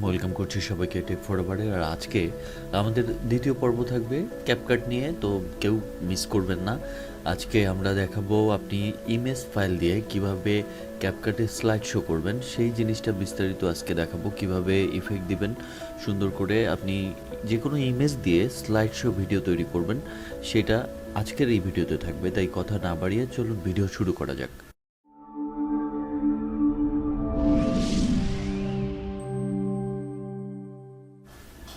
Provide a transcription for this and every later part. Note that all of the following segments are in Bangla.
ওয়েলকাম করছি সবাইকে টেক ফরওয়ার্ডে। আর আজকে আমাদের দ্বিতীয় পর্ব থাকবে ক্যাপকাট নিয়ে, তো কেউ মিস করবেন না। আজকে আমরা দেখাবো আপনি ইমেজ ফাইল দিয়ে কিভাবে ক্যাপকাটে স্লাইড শো করবেন, সেই জিনিসটা বিস্তারিত আজকে দেখাবো। কিভাবে ইফেক্ট দিবেন সুন্দর করে, আপনি যে কোনো ইমেজ দিয়ে স্লাইড শো ভিডিও তৈরি করবেন, সেটা আজকের এই ভিডিওতে থাকবে। তাই কথা না বাড়িয়ে চলুন ভিডিও শুরু করা যাক।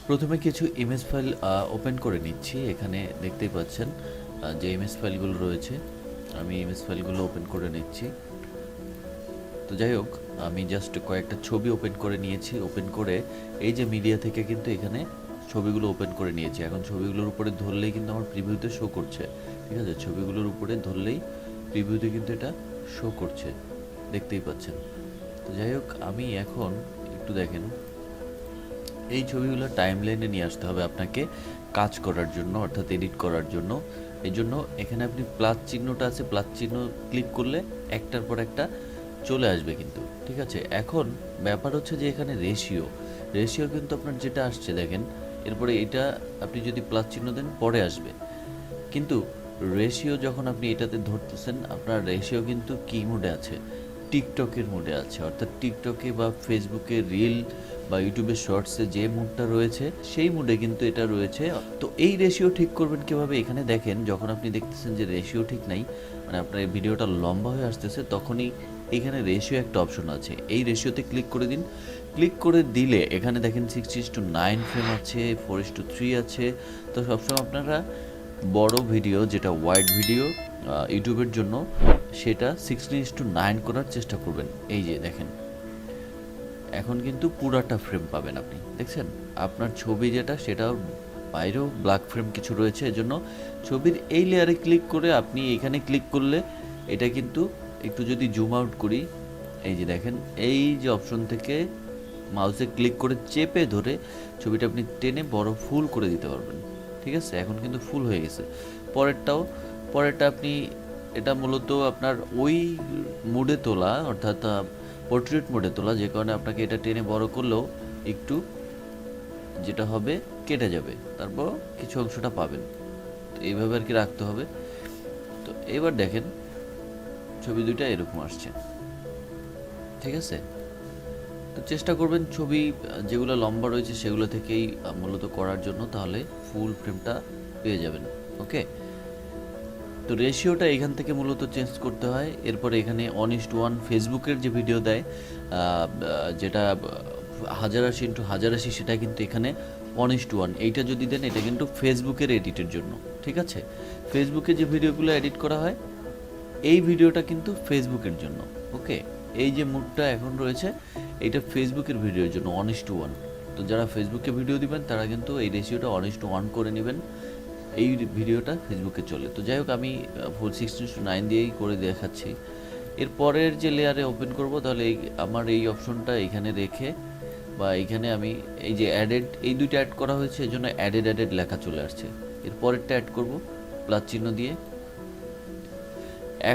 প্রথমে কিছু ইমেজ ফাইল ওপেন করে নিচ্ছি। এখানে দেখতেই পাচ্ছেন যে ইমেজ ফাইলগুলো রয়েছে, আমি ইমেজ ফাইলগুলো ওপেন করে নিচ্ছি। তো যাই হোক, আমি জাস্ট কয়েকটা ছবি ওপেন করে নিয়েছি। ওপেন করে এই যে মিডিয়া থেকে কিন্তু এখানে ছবিগুলো ওপেন করে নিয়েছি। এখন ছবিগুলোর উপরে ধরলেই কিন্তু আমার প্রিভিউতে শো করছে, ঠিক আছে? ছবিগুলোর উপরে ধরলেই প্রিভিউতে কিন্তু এটা শো করছে, দেখতেই পাচ্ছেন। তো যাই হোক, আমি এখন একটু দেখেন, এই ছবিগুলো টাইমলাইনে নিয়ে আসতে হবে আপনাকে কাজ করার জন্য, অর্থাৎ এডিট করার জন্য। এই জন্য এখানে আপনি প্লাস চিহ্নটা আছে, প্লাস চিহ্ন ক্লিক করলে একটার পর একটা চলে আসবে কিন্তু, ঠিক আছে? এখন ব্যাপার হচ্ছে যে এখানে রেশিও কিন্তু আপনার যেটা আসছে দেখেন, এরপরে এটা আপনি যদি প্লাস চিহ্ন দেন পরে আসবে, কিন্তু রেশিও যখন আপনি এটাতে ধরতেছেন, আপনার রেশিও কিন্তু কি মোডে আছে, টিকটকের মোডে আছে। অর্থাৎ টিকটকে বা ফেসবুকে রিল বা ইউটিউবের শর্টসে যে মুডটা রয়েছে সেই মুডে কিন্তু এটা রয়েছে। তো এই রেশিও ঠিক করবেন কীভাবে? এখানে দেখেন, যখন আপনি দেখতেছেন যে রেশিও ঠিক নাই, মানে আপনার এই ভিডিওটা লম্বা হয়ে আসতেছে, তখনই এখানে রেশিও একটা অপশন আছে, এই রেশিওতে ক্লিক করে দিন। ক্লিক করে দিলে এখানে দেখেন 6:9 ফ্রেম আছে, 4:3 আছে। তো সবসময় আপনারা বড় ভিডিও, যেটা ওয়াইড ভিডিও ইউটিউবের জন্য, সেটা 16:9 করার চেষ্টা করবেন। এই যে দেখেন, এখন কিন্তু পুরাটা ফ্রেম পাবেন আপনি, দেখছেন? আপনার ছবি যেটা, সেটাও বাইরেও ব্ল্যাক ফ্রেম কিছু রয়েছে। এজন্য ছবির এই লেয়ারে ক্লিক করে আপনি এখানে ক্লিক করলে এটা কিন্তু, একটু যদি জুম আউট করি, এই যে দেখেন, এই যে অপশন থেকে মাউসে ক্লিক করে চেপে ধরে ছবিটা আপনি টেনে বড় ফুল করে দিতে পারবেন, ঠিক আছে? এখন কিন্তু ফুল হয়ে গেছে। পরেরটা আপনি, এটা মূলত আপনার ওই মুডে তোলা, অর্থাৎ পোর্ট্রেট মোডে তোলা, যে কারণে আপনাকে এটা টেনে বড় করলেও একটু যেটা হবে কেটে যাবে, তারপর কিছু অংশটা পাবেন। তো এইভাবে আর কি রাখতে হবে। তো এবার দেখেন ছবি দুইটা এরকম আসছে, ঠিক আছে? তো চেষ্টা করবেন ছবি যেগুলো লম্বা রয়েছে সেগুলো থেকেই মূলত করার জন্য, তাহলে ফুল ফ্রেমটা পেয়ে যাবেন। ওকে, তো রেশিওটা এখান থেকে মূলত চেঞ্জ করতে হয়। এরপরে এখানে 1:1 ফেসবুকের যে ভিডিও দেয়, যেটা 1080x1080, সেটা কিন্তু এখানে 1:1। এইটা যদি দেন, এটা কিন্তু ফেসবুকের এডিটের জন্য, ঠিক আছে? ফেসবুকে যে ভিডিওগুলো এডিট করা হয়, এই ভিডিওটা কিন্তু ফেসবুকের জন্য। ওকে, এই যে মুডটা এখন রয়েছে, এইটা ফেসবুকের ভিডিওর জন্য 1:1। তো যারা ফেসবুকে ভিডিও দিবেন তারা কিন্তু এই রেশিওটা 1:1 করে নেবেন, এই ভিডিওটা ফেসবুকে চলে। তো যাই হোক, আমি ফুল 16:9 দিয়েই করে দেখাচ্ছি। এরপরের যে লেয়ারে ওপেন করব, তাহলে আমার এই অপশনটা এখানে রেখে, বা এইখানে আমি এই যে অ্যাডেড, এই দুইটা অ্যাড করা হয়েছে, এই জন্য অ্যাডেড লেখা চলে আসছে। এরপরেরটা অ্যাড করব প্লাস চিহ্ন দিয়ে।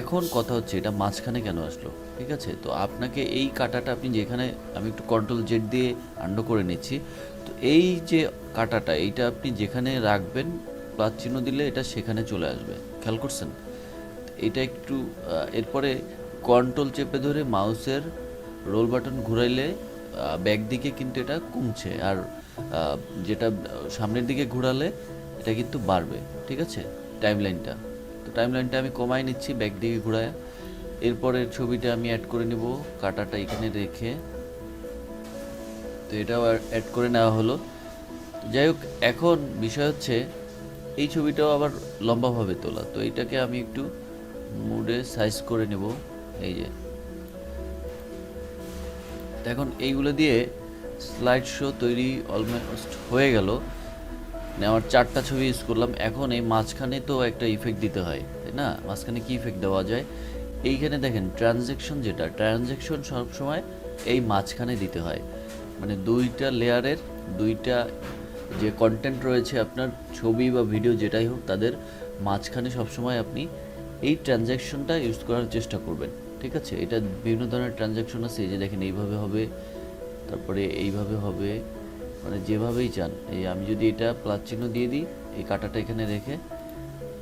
এখন কথা হচ্ছে, এটা মাঝখানে কেন আসলো, ঠিক আছে? তো আপনাকে এই কাটাটা, আপনি যেখানে, আমি একটু Ctrl Z দিয়ে আন্ডু করে নিচ্ছি। তো এই যে কাটাটা, এইটা আপনি যেখানে রাখবেন, প্লাস চিহ্ন দিলে এটা সেখানে চলে আসবে, খেয়াল করছেন? এটা একটু এরপরে কন্ট্রোল চেপে ধরে মাউসের রোল বাটন ঘুরাইলে ব্যাক দিকে কিন্তু এটা কমছে, আর যেটা সামনের দিকে ঘোরালে এটা কিন্তু বাড়বে, ঠিক আছে? টাইমলাইনটা, তো টাইমলাইনটা আমি কমাই নিচ্ছি ব্যাক দিকে ঘোরায়। এরপরের ছবিটা আমি অ্যাড করে নিব, কাটাটা এখানে রেখে। তো এটাও অ্যাড করে নেওয়া হলো। যাই হোক, এখন বিষয় হচ্ছে এই ছবিটাও আবার লম্বাভাবে তোলা। তো এইটাকে আমি একটু মুডে সাইজ করে নেব, এই যে। তো এখন এইগুলো দিয়ে স্লাইড শো তৈরি অলমোস্ট হয়ে গেল। আমার 4টা ছবি ইউজ করলাম। এখন এই মাঝখানে তো একটা ইফেক্ট দিতে হয়, তাই না? মাঝখানে কি ইফেক্ট দেওয়া যায়? এইখানে দেখেন ট্রানজ্যাকশন, যেটা ট্রানজ্যাকশন সবসময় এই মাঝখানে দিতে হয়। মানে দুইটা লেয়ারের, দুইটা যে কন্টেন্ট রয়েছে আপনার, ছবি বা ভিডিও যেটাই হোক, তাদের মাঝখানে সবসময় আপনি এই ট্রানজ্যাকশনটা ইউজ করার চেষ্টা করবেন, ঠিক আছে? এটা বিভিন্ন ধরনের ট্রানজ্যাকশন আছে, এই যে দেখেন, এইভাবে হবে, তারপরে এইভাবে হবে, মানে যেভাবেই চান। এই আমি যদি এটা প্লাস চিহ্ন দিয়ে দিই, এই কাঁটাটা এখানে রেখে,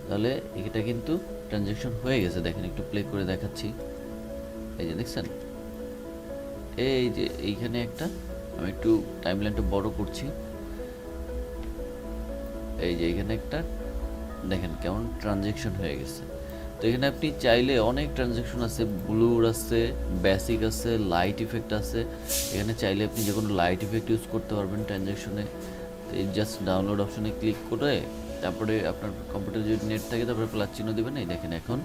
তাহলে এটা কিন্তু ট্রানজ্যাকশন হয়ে গেছে। দেখেন একটু প্লে করে দেখাচ্ছি, এই যে দেখছেন, এই যে এইখানে একটা, আমি একটু টাইমলাইনটা বড় করছি, এই যে এখানে একটা দেখেন কেমন ট্রানজ্যাকশন হয়ে গেছে। তো এখানে আপনি চাইলে অনেক ট্রানজ্যাকশন আছে, ব্লুর আছে, বেসিক আছে, লাইট ইফেক্ট আছে। এখানে চাইলে আপনি যে কোনো লাইট ইফেক্ট ইউজ করতে পারবেন ট্রানজ্যাকশনে। তো এই জাস্ট ডাউনলোড অপশনে ক্লিক করে তারপরে আপনার কম্পিউটার যদি নেট থাকে তারপরে প্লাস চিহ্ন দেবেন। এই দেখেন এখন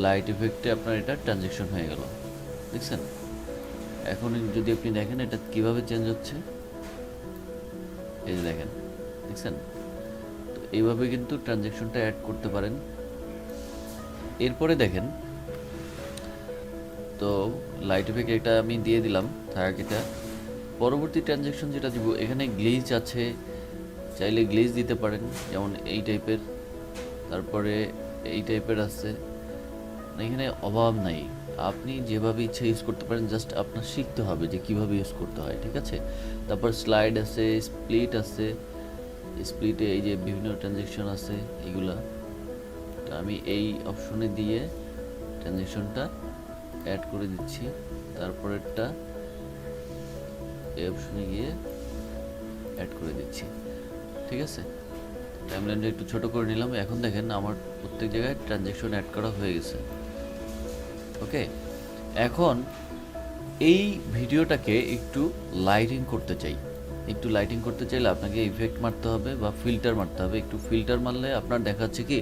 লাইট ইফেক্টে আপনার এটা ট্রানজ্যাকশন হয়ে গেল, দেখছেন। এখন যদি আপনি দেখেন এটা কিভাবে চেঞ্জ হচ্ছে, এই যে দেখেন, দেখছেন। তো এইভাবে কিন্তু ট্রানজ্যাকশনটা অ্যাড করতে পারেন। এরপরে দেখেন, তো লাইট ইফেক্ট এটা আমি দিয়ে দিলাম থাক। এটা পরবর্তী ট্রানজ্যাকশন যেটা দিব, এখানে গ্লিচ আছে, চাইলে গ্লিচ দিতে পারেন, যেমন এই টাইপের, তারপরে এই টাইপের আছে। এখানে অভাব নাই, আপনি যেভাবে ইচ্ছা ইউজ করতে পারেন, জাস্ট আপনার শিখতে হবে যে কীভাবে ইউজ করতে হয়, ঠিক আছে। তারপর স্লাইড আছে, স্প্লিট আছে, স্প্লিটে এই যে বিভিন্ন ট্রানজ্যাকশন আছে এইগুলা। তো আমি এই অপশনে দিয়ে ট্রানজ্যাকশনটা অ্যাড করে দিচ্ছি, তারপরেরটা এই অপশনে গিয়ে অ্যাড করে দিচ্ছি, ঠিক আছে। টাইমলাইনটা একটু ছোট করে নিলাম। এখন দেখেন আমার প্রত্যেক জায়গায় ট্রানজ্যাকশন অ্যাড করা হয়ে গেছে, ওকে। এখন এই ভিডিওটাকে একটু লাইটিং করতে চাই। একটু লাইটিং করতে চাইলে আপনাকে ইফেক্ট মারতে হবে বা ফিল্টার মারতে হবে। একটু ফিল্টার মারলে আপনার দেখাচ্ছে কি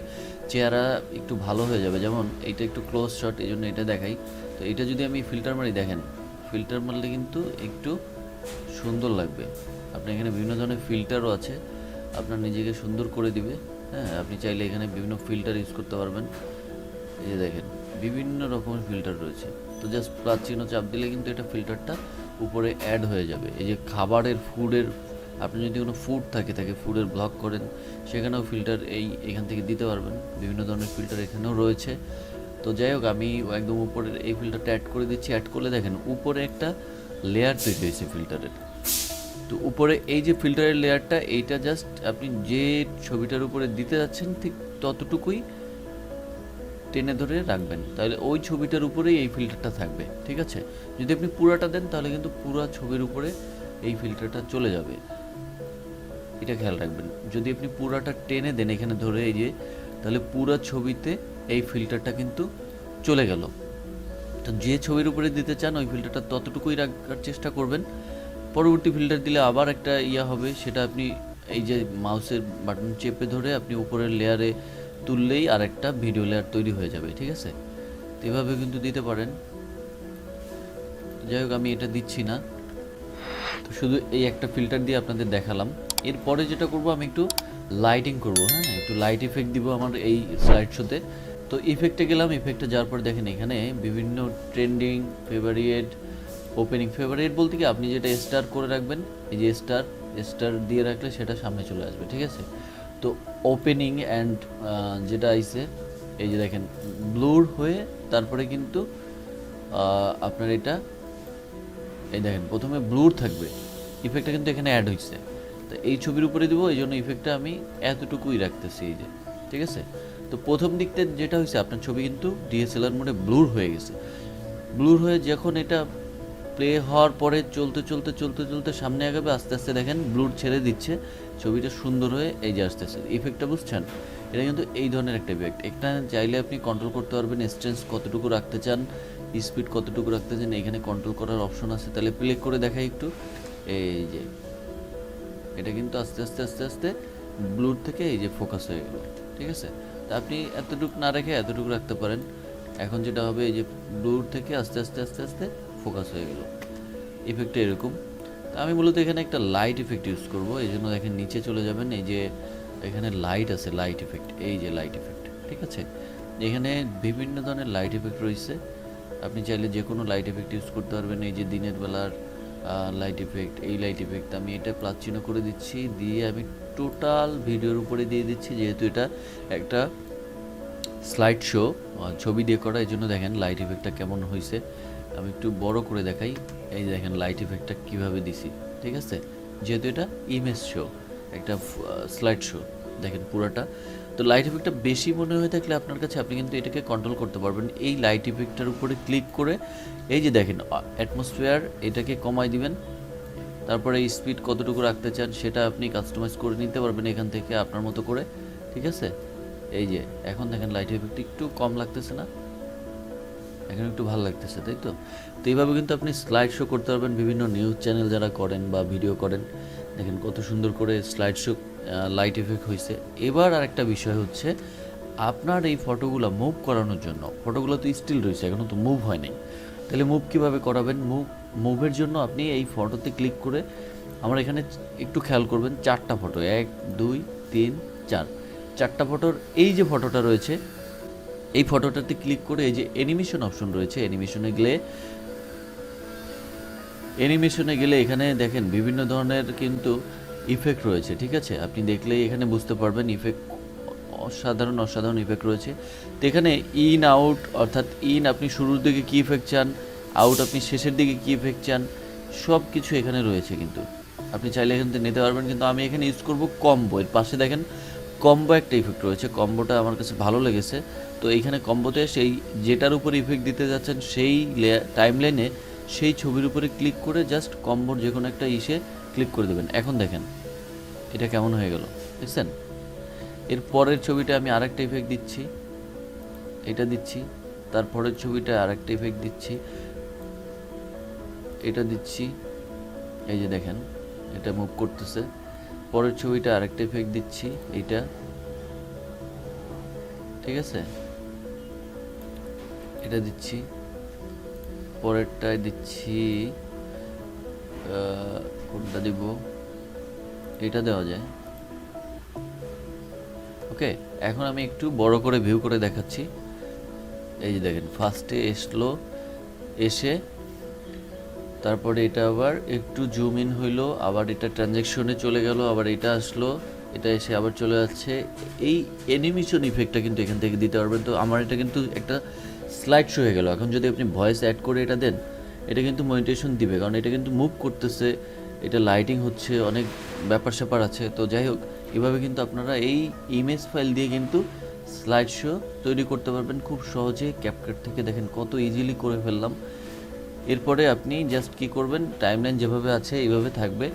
চেহারা একটু ভালো হয়ে যাবে। যেমন এইটা একটু ক্লোজ শট, এই জন্য এটা দেখাই। তো এটা যদি আমি ফিল্টার মারি, দেখেন ফিল্টার মারলে কিন্তু একটু সুন্দর লাগবে। আপনি এখানে বিভিন্ন ধরনের ফিল্টারও আছে, আপনার নিজেকে সুন্দর করে দিবে। হ্যাঁ, আপনি চাইলে এখানে বিভিন্ন ফিল্টার ইউজ করতে পারবেন। এই যে দেখেন বিভিন্ন রকমের ফিল্টার রয়েছে। তো জাস্ট প্লাস চিহ্ন চাপ দিলে কিন্তু এটা ফিল্টারটা উপরে অ্যাড হয়ে যাবে। এই যে খাবারের, ফুডের, আপনি যদি কোনো ফুড থাকে ফুডের ব্লগ করেন, সেখানেও ফিল্টার এখান থেকে দিতে পারবেন। বিভিন্ন ধরনের ফিল্টার এখানেও রয়েছে। তো যাই হোক, আমি একদম উপরের এই ফিল্টারটা অ্যাড করে দিচ্ছি। অ্যাড করলে দেখেন উপরে একটা লেয়ার তৈরি হয়েছে ফিল্টারের। তো উপরে এই যে ফিল্টারের লেয়ারটা, এইটা জাস্ট আপনি যে ছবিটার উপরে দিতে যাচ্ছেন ঠিক ততটুকুই টেনে ধরে রাখবেন, তাহলে ওই ছবিটার উপরেই এই ফিল্টারটা থাকবে, ঠিক আছে। যদি আপনি পুরাটা দেন তাহলে কিন্তু পুরা ছবির উপরে এই ফিল্টারটা চলে যাবে, এটা খেয়াল রাখবেন। যদি আপনি পুরাটা টেনে দেন এখানে ধরে, এই যে, তাহলে পুরা ছবিতে এই ফিল্টারটা কিন্তু চলে গেল। তো যে ছবির উপরে দিতে চান ওই ফিল্টারটা ততটুকুই রাখার চেষ্টা করবেন। পরবর্তী ফিল্টার দিলে আবার একটা হবে, সেটা আপনি এই যে মাউসের বাটন চেপে ধরে আপনি উপরের লেয়ারে তুললেই আর একটা ভিডিও লেয়ার তৈরি হয়ে যাবে, ঠিক আছে। তো এভাবে কিন্তু দিতে পারেন। যাই হোক, আমি এটা দিচ্ছি না, তো শুধু এই একটা ফিল্টার দিয়ে আপনাদের দেখালাম। এরপরে যেটা করব, আমি একটু লাইটিং করব। হ্যাঁ, একটু লাইট ইফেক্ট দিব আমার এই স্লাইড শোতে। তো ইফেক্টে গেলাম, ইফেক্টে যাওয়ার পর দেখেন এখানে বিভিন্ন ট্রেন্ডিং, ফেভারিট, ওপেনিং। ফেভারিট বলতে কি আপনি যেটা স্টার করে রাখবেন, এই যে স্টার দিয়ে রাখলে সেটা সামনে চলে আসবে, ঠিক আছে। তো ওপেনিং অ্যান্ড যেটা আইছে, এই যে দেখেন ব্লুর হয়ে তারপরে কিন্তু আপনার এটা, এই দেখেন প্রথমে ব্লুর থাকবে, ইফেক্টটা কিন্তু এখানে অ্যাড হয়েছে। তো এই ছবির উপরে দিব, এই জন্য ইফেক্টটা আমি এতটুকুই রাখতেছি, এই যে, ঠিক আছে। তো প্রথম দিকতে যেটা হয়েছে, আপনার ছবি কিন্তু ডিএসএলআর মোডে ব্লুর হয়ে গেছে। ব্লুর হয়ে যখন এটা প্লে হওয়ার পরে চলতে চলতে চলতে চলতে সামনে আগাবে, আস্তে আস্তে দেখেন ব্লুর ছেড়ে দিচ্ছে, ছবিটা সুন্দর হয়ে এই যে আসতেছে। ইফেক্টটা বুঝছেন, এটা কিন্তু এই ধরনের একটা ইফেক্ট। একটা চাইলে আপনি কন্ট্রোল করতে পারবেন, স্ট্রেন্স কতটুকু রাখতে চান, স্পিড কতটুকু রাখতে চান, এখানে কন্ট্রোল করার অপশন আছে। তাহলে প্লে করে দেখাই একটু, এই যে এটা কিন্তু আস্তে আস্তে আস্তে আস্তে ব্লুর থেকে এই যে ফোকাস হয়ে গেল, ঠিক আছে। তা আপনি এতটুকু না রেখে এতটুকু রাখতে পারেন। এখন যেটা হবে, এই যে ব্লুর থেকে আস্তে আস্তে আস্তে আস্তে ফোকাস হয়ে গেল, ইফেক্টটা এরকম। তা আমি মূলত এখানে একটা লাইট ইফেক্ট ইউজ করব, এই জন্য দেখেন নিচে চলে যাবেন, এই যে এখানে লাইট আছে, লাইট ইফেক্ট, এই যে লাইট ইফেক্ট, ঠিক আছে। এখানে বিভিন্ন ধরনের লাইট ইফেক্ট রয়েছে, আপনি চাইলে যে কোনো লাইট ইফেক্ট ইউজ করতে পারবেন। এই যে দিনের বেলার লাইট ইফেক্ট, এই লাইট ইফেক্ট আমি এটা প্লাস চিহ্ন করে দিচ্ছি, দিয়ে আমি টোটাল ভিডিওর উপরে দিয়ে দিচ্ছি, যেহেতু এটা একটা স্লাইড শো ছবি দিয়ে করা, এই জন্য দেখেন লাইট ইফেক্টটা কেমন হয়েছে। আমি একটু বড় করে দেখাই। এই যে দেখেন লাইট ইফেক্টটা কীভাবে দিছি, ঠিক আছে? যেহেতু এটা ইমেজ শো, একটা স্লাইড শো, দেখেন পুরাটা। তো লাইট ইফেক্টটা বেশি মনে হয়ে থাকলে আপনার কাছে, আপনি কিন্তু এটাকে কন্ট্রোল করতে পারবেন। এই লাইট ইফেক্টটার উপরে ক্লিক করে এই যে দেখেন অ্যাটমসফিয়ার, এটাকে কমাই দিবেন। তারপরে এই স্পিড কতটুকু রাখতে চান সেটা আপনি কাস্টমাইজ করে নিতে পারবেন এখান থেকে আপনার মতো করে, ঠিক আছে? এই যে এখন দেখেন লাইট ইফেক্ট একটু কম লাগতেছে না? এখন একটু ভালো লাগতেছে, তাই তো? তো এইভাবে কিন্তু আপনি স্লাইড শো করতে পারবেন। বিভিন্ন নিউজ চ্যানেল যারা করেন বা ভিডিও করেন, দেখেন কত সুন্দর করে স্লাইড শো লাইট ইফেক্ট হয়েছে। এবার আরেকটা বিষয় হচ্ছে, আপনার এই ফটোগুলো মুভ করানোর জন্য, ফটোগুলো তো স্টিল রয়েছে, এখনও তো মুভ হয় নাই। তাহলে মুভ কীভাবে করাবেন? মুভের জন্য আপনি এই ফটোতে ক্লিক করে, আমার এখানে একটু খেয়াল করবেন, 4টা ফটো, 1 2 3 4, 4টা ফটোর এই যে ফটোটা রয়েছে, এই ফটোটাতে ক্লিক করে এই যে অ্যানিমেশন অপশন রয়েছে, অ্যানিমেশনে গেলে এখানে দেখেন বিভিন্ন ধরনের কিন্তু ইফেক্ট রয়েছে, ঠিক আছে? আপনি দেখলেই এখানে বুঝতে পারবেন ইফেক্ট, অসাধারণ ইফেক্ট রয়েছে। তো এখানে ইন আউট, অর্থাৎ ইন আপনি শুরুর দিকে কী ইফেক্ট চান, আউট আপনি শেষের দিকে কী ইফেক্ট চান, সব কিছু এখানে রয়েছে। কিন্তু আপনি চাইলে এখান থেকে নিতে পারবেন, কিন্তু আমি এখানে ইউজ করব কম্বো। এর পাশে দেখেন কম্বো একটা ইফেক্ট রয়েছে, কম্বোটা আমার কাছে ভালো লেগেছে। তো এইখানে কম্বোতে সেই যেটার উপর ইফেক্ট দিতে যাচ্ছেন সেই টাইমলাইনে সেই ছবির উপরে ক্লিক করে জাস্ট কম্বোর যে কোনো একটা ক্লিক করে দেবেন। এখন দেখেন এটা কেমন হয়ে গেল, দেখছেন? এর পরের ছবিটা আমি আরেকটা ইফেক্ট দিচ্ছি, এটা দিচ্ছি। তারপরের ছবিটা আরেকটা ইফেক্ট দিচ্ছি, এটা দিচ্ছি। এই যে দেখেন এটা মুভ করতেছে। পরের ছবিটা আরেকটা ইফেক্ট দিচ্ছি, এইটা, ঠিক আছে? এটা দিচ্ছি, পরেরটায় দিচ্ছি, কোনটা দিব? এটা দেওয়া যায়। ওকে, এখন আমি একটু বড় করে ভিউ করে দেখাচ্ছি। এই যে দেখেন ফার্স্টে এসে তারপরে এটা আবার একটু জুম ইন হইলো, আবার এটা ট্রানজ্যাকশনে চলে গেল, আবার এটা আসলো, এটা এসে আবার চলে যাচ্ছে। এই অ্যানিমেশন ইফেক্টটা কিন্তু এখান থেকে দিতে পারবেন। তো আমার এটা কিন্তু একটা স্লাইড শো হয়ে গেল। এখন যদি আপনি ভয়েস অ্যাড করে এটা দেন, এটা কিন্তু মনিটেশন দিবে, কারণ এটা কিন্তু মুভ করতেছে, এটা লাইটিং হচ্ছে, অনেক ব্যাপার স্যাপার আছে। তো যাই হোক, এভাবে কিন্তু আপনারা এই ইমেজ ফাইল দিয়ে কিন্তু স্লাইড শো তৈরি করতে পারবেন খুব সহজে। ক্যাপকাট থেকে দেখেন কত ইজিলি করে ফেললাম। এরপরে আপনি জাস্ট কী করবেন, টাইমলাইন যেভাবে আছে এইভাবে থাকবে।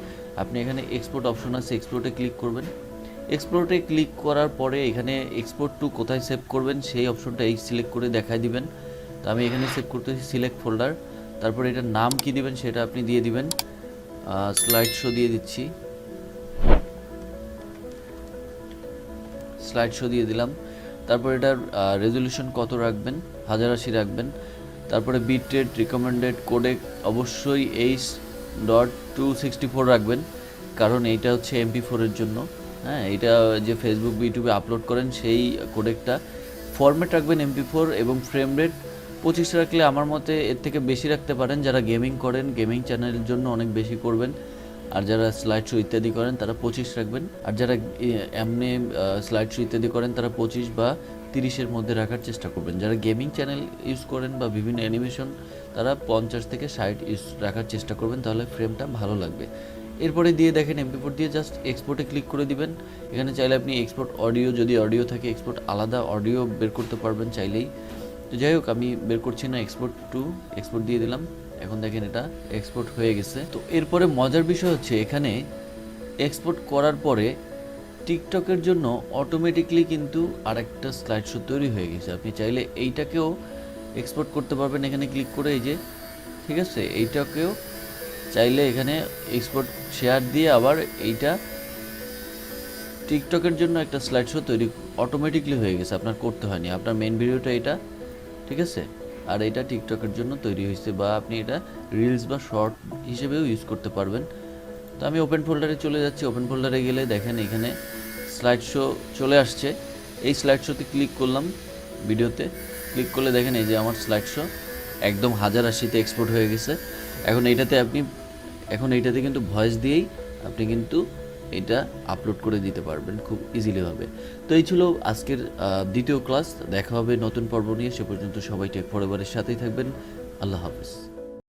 আপনি এখানে এক্সপোর্ট অপশন আছে, এক্সপোর্টে ক্লিক করবেন। এক্সপোর্টে ক্লিক করার পরে এখানে এক্সপোর্ট টু কোথায় সেভ করবেন সেই অপশনটা এই সিলেক্ট করে দেখায় দিবেন। তো আমি এখানে সেভ করতেছি সিলেক্ট ফোল্ডার। তারপরে এটার নাম কি দিবেন সেটা আপনি দিয়ে দিবেন, স্লাইড শো দিয়ে দিচ্ছি, স্লাইড শো দিয়ে দিলাম। তারপর এটার রেজলিউশন কত রাখবেন, 1080 রাখবেন। তারপরে বিট রেট, রিকমেন্ডেড কোডেক অবশ্যই H.264 রাখবেন, কারণ এইটা হচ্ছে MP4 এর জন্য। হ্যাঁ, এটা যে ফেসবুক ইউটিউবে আপলোড করেন সেই কোডেকটা। ফরম্যাট রাখবেন MP4, এবং ফ্রেম রেট 25 রাখলে আমার মতে এর থেকে বেশি রাখতে পারেন। যারা গেমিং করেন, গেমিং চ্যানেলের জন্য অনেক বেশি করবেন। আর যারা স্লাইড শো ইত্যাদি করেন তারা 25 রাখবেন। আর যারা এমনি স্লাইড শো ইত্যাদি করেন তারা 25 বা 30-এর মধ্যে রাখার চেষ্টা করবেন। যারা গেমিং চ্যানেল ইউজ করেন বা বিভিন্ন অ্যানিমেশন, তারা 50 থেকে 60 ইউজ রাখার চেষ্টা করবেন, তাহলে ফ্রেমটা ভালো লাগবে। এরপরে দিয়ে দেখেন MP4 দিয়ে জাস্ট এক্সপোর্টে ক্লিক করে দিবেন। এখানে চাইলে আপনি এক্সপোর্ট অডিও, যদি অডিও থাকে এক্সপোর্ট আলাদা অডিও বের করতে পারবেন চাইলেই। তো যাই হোক, আমি বের করছি না, এক্সপোর্ট দিয়ে দিলাম। এখন দেখেন এটা এক্সপোর্ট হয়ে গেছে। তো এরপরে মজার বিষয় হচ্ছে, এখানে এক্সপোর্ট করার পরে টিকটকের জন্য অটোমেটিকলি কিন্তু আরেকটা স্লাইড শো তৈরি হয়ে গেছে। আপনি চাইলে এইটাকেও এক্সপোর্ট করতে পারবেন এখানে ক্লিক করে, এই যে, ঠিক আছে? এইটাকেও চাইলে এখানে এক্সপোর্ট শেয়ার দিয়ে আবার এইটা টিকটকের জন্য একটা স্লাইড শো তৈরি অটোমেটিকলি হয়ে গেছে, আপনার করতে হয়নি। আপনার মেন ভিডিওটা এটা, ঠিক আছে? আর এটা টিকটকের জন্য তৈরি হয়েছে, বা আপনি এটা রিলস বা শর্ট হিসেবেও ইউজ করতে পারবেন। তো আমি ওপেন ফোল্ডারে চলে যাচ্ছি। ওপেন ফোল্ডারে গেলে দেখেন এখানে স্লাইড শো চলে আসছে। এই স্লাইড শোতে ক্লিক করলাম, ভিডিওতে ক্লিক করলে দেখেন এই যে আমার স্লাইড শো একদম 1080-তে এক্সপোর্ট হয়ে গেছে। এখন এইটাতে কিন্তু ভয়েস দিয়েই আপনি কিন্তু এটা আপলোড করে দিতে পারবেন খুব ইজিলিভাবে। তো এই ছিল আজকের দ্বিতীয় ক্লাস। দেখা হবে নতুন পর্ব নিয়ে। সে পর্যন্ত সবাই টেক ফরএভারের সাথেই থাকবেন। আল্লাহ হাফেজ।